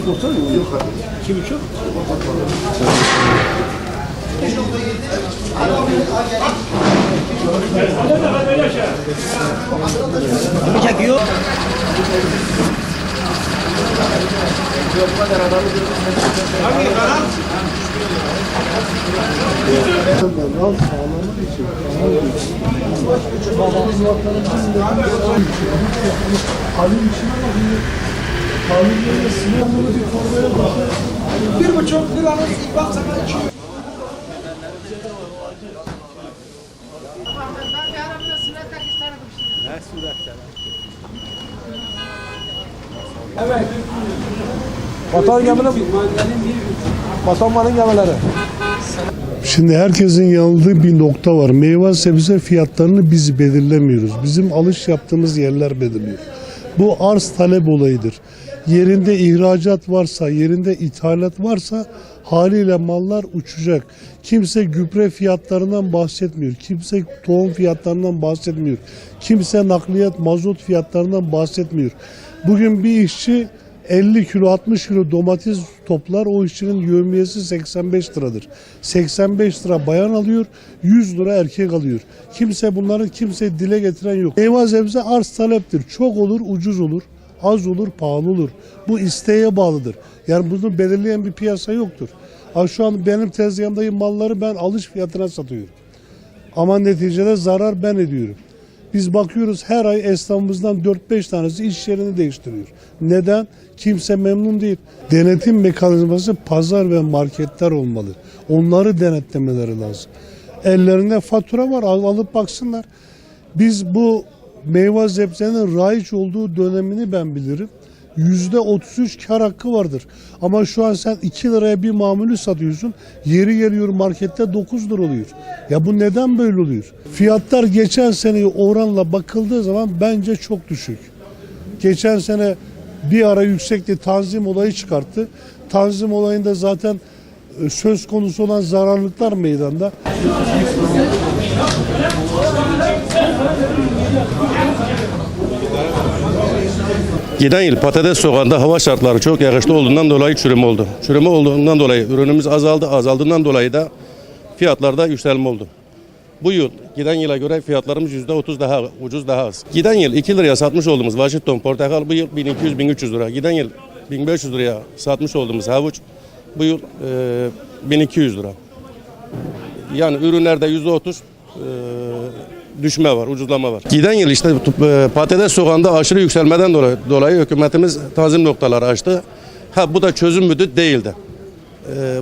2,5 olsa mı? Yok abi. 2,5? Kimi çekiyor? Hangi kanal? Mal sağlamak için. Babamız Halil içine bakıyor. Halil yerine sınavını bir torbaya bakıyor. 1,5 liranın ilk bak sana içiyor. Evet. Vatan gemileri, Vatanmanın gemileri. Şimdi herkesin yanıldığı bir nokta var. Meyve sebze fiyatlarını biz belirlemiyoruz. Bizim alış yaptığımız yerler belirliyor. Bu arz talep olayıdır. Yerinde ihracat varsa, yerinde ithalat varsa haliyle mallar uçacak. Kimse gübre fiyatlarından bahsetmiyor. Kimse tohum fiyatlarından bahsetmiyor. Kimse nakliyat, mazot fiyatlarından bahsetmiyor. Bugün bir işçi 50 kilo 60 kilo domates toplar, o işçinin yevmiyesi 85 liradır. 85 lira bayan alıyor, 100 lira erkek alıyor. Bunları dile getiren yok. Meyve sebze arz taleptir. Çok olur, ucuz olur. Az olur, pahalı olur. Bu isteğe bağlıdır. Yani bunu belirleyen bir piyasa yoktur. Şu an benim tezgahımdaki malları ben alış fiyatına satıyorum. Ama neticede zarar ben ediyorum. Biz bakıyoruz her ay esnafımızdan 4-5 tanesi iş yerini değiştiriyor. Neden? Kimse memnun değil. Denetim mekanizması pazar ve marketler olmalı. Onları denetlemeleri lazım. Ellerinde fatura var, alıp baksınlar. Biz bu meyve sebzenin raiç olduğu dönemini ben bilirim. %33 kar hakkı vardır. Ama şu an sen 2 liraya bir mamulü satıyorsun. Yeri geliyor markette 9 lira oluyor. Ya bu neden böyle oluyor? Fiyatlar geçen seneye oranla bakıldığı zaman bence çok düşük. Geçen sene bir ara yüksekti, tanzim olayı çıkarttı. Tanzim olayında zaten söz konusu olan zararlıklar meydanda. Giden yıl patates soğanında hava şartları çok yağışlı olduğundan dolayı çürüme oldu. Çürüme olduğundan dolayı ürünümüz azaldı. Azaldığından dolayı da fiyatlarda yükselme oldu. Bu yıl giden yıla göre fiyatlarımız %30 daha ucuz, daha az. Giden yıl 2 liraya satmış olduğumuz Washington portakal bu yıl 1200-1300 lira. Giden yıl 1500 liraya satmış olduğumuz havuç bu yıl 1200 lira. Yani ürünlerde %30 düşme var, ucuzlama var. Giden yıl işte patates soğanında aşırı yükselmeden dolayı hükümetimiz tanzim noktaları açtı. Bu da çözüm müdür? Değildi.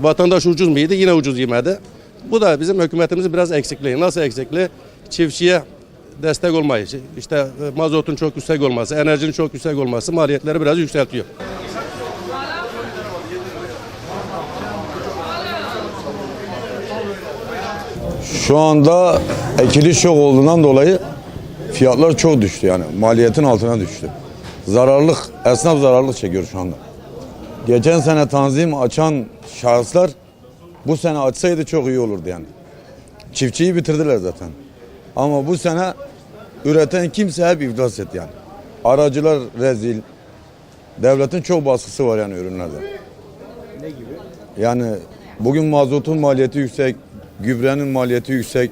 Vatandaş ucuz mu yedi? Yine ucuz yemedi. Bu da bizim hükümetimizin biraz eksikliği. Nasıl eksikliği? Çiftçiye destek olmayışı. İşte mazotun çok yüksek olması, enerjinin çok yüksek olması maliyetleri biraz yükseltiyor. Şu anda ekili şok olduğundan dolayı fiyatlar çok düştü, yani maliyetin altına düştü. Esnaf zararlık çekiyor şu anda. Geçen sene tanzim açan şahıslar bu sene açsaydı çok iyi olurdu yani. Çiftçiyi bitirdiler zaten. Ama bu sene üreten kimse hep iflas etti yani. Aracılar rezil. Devletin çok baskısı var yani ürünlerde. Ne gibi? Yani bugün mazotun maliyeti yüksek, gübrenin maliyeti yüksek.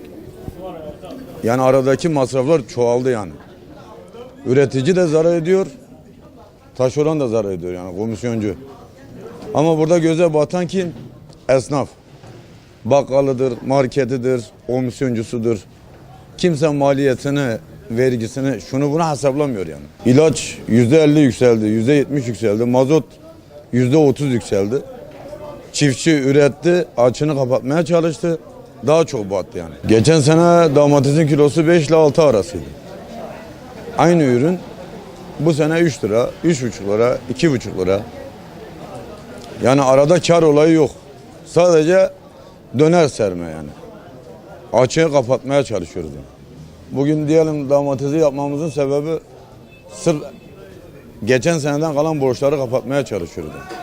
Yani aradaki masraflar çoğaldı yani. Üretici de zarar ediyor, taşeron da zarar ediyor yani komisyoncu. Ama burada göze batan kim? Esnaf. Bakkalıdır, marketidir, komisyoncusudur. Kimse maliyetini, vergisini, şunu bunu hesaplamıyor yani. İlaç %50 yükseldi, %70 yükseldi, mazot %30 yükseldi. Çiftçi üretti, açını kapatmaya çalıştı. Daha çok battı yani. Geçen sene domatesin kilosu 5 ile 6 arasıydı. Aynı ürün bu sene 3 lira, 3,5 lira, 2,5 lira. Yani arada kar olayı yok. Sadece döner serme yani. Açığı kapatmaya çalışıyoruz yani. Bugün diyelim domatesi yapmamızın sebebi sırf geçen seneden kalan borçları kapatmaya çalışıyoruz yani.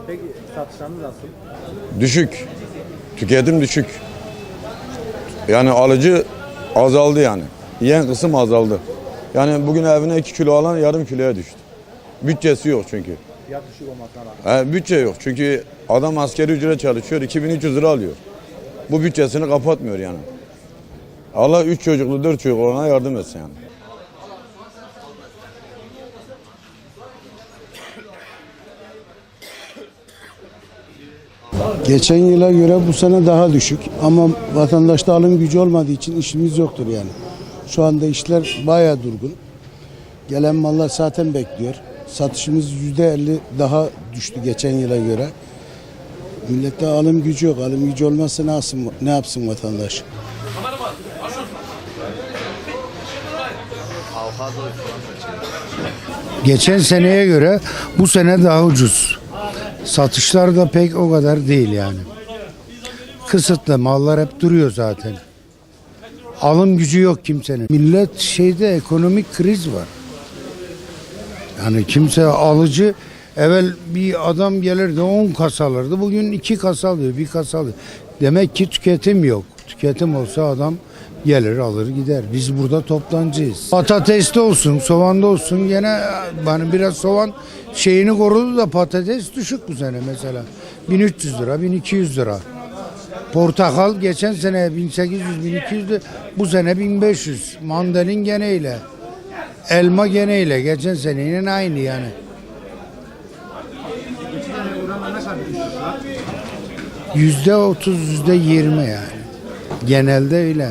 Peki satışlarınız nasıl? Düşük. Tüketim düşük. Yani alıcı azaldı yani. Yiyen kısım azaldı. Yani bugün evine 2 kilo alan yarım kiloya düştü. Bütçesi yok çünkü. Fiyat düşük olmasına rağmen. Bütçe yok. Çünkü adam askeri ücret çalışıyor. 2300 lira alıyor. Bu bütçesini kapatmıyor yani. Allah 3 çocuklu 4 çocuk olana yardım etsin yani. Geçen yıla göre bu sene daha düşük ama vatandaşta alım gücü olmadığı için işimiz yoktur yani. Şu anda işler bayağı durgun. Gelen mallar zaten bekliyor. Satışımız %50 daha düştü geçen yıla göre. Millette alım gücü yok. Alım gücü olmazsa ne yapsın vatandaş? Geçen seneye göre bu sene daha ucuz. Satışlar da pek o kadar değil yani. Kısıtlı mallar hep duruyor zaten. Alım gücü yok kimsenin. Millet ekonomik kriz var. Yani kimse alıcı evvel bir adam gelirdi 10 kasa alırdı. Bugün 2 kasa alıyor, 1 kasa alıyor. Demek ki tüketim yok. Tüketim olsa adam gelir alır gider. Biz burada toptancıyız. Patateste olsun, soğanda olsun gene yani biraz soğan şeyini korudu da patates düşük bu sene mesela. 1300 lira, 1200 lira. Portakal geçen sene 1800-1200'dü. Bu sene 1500. Mandalin geneyle. Elma geneyle. Geçen senenin aynı yani. %30, %20 yani. Genelde öyle.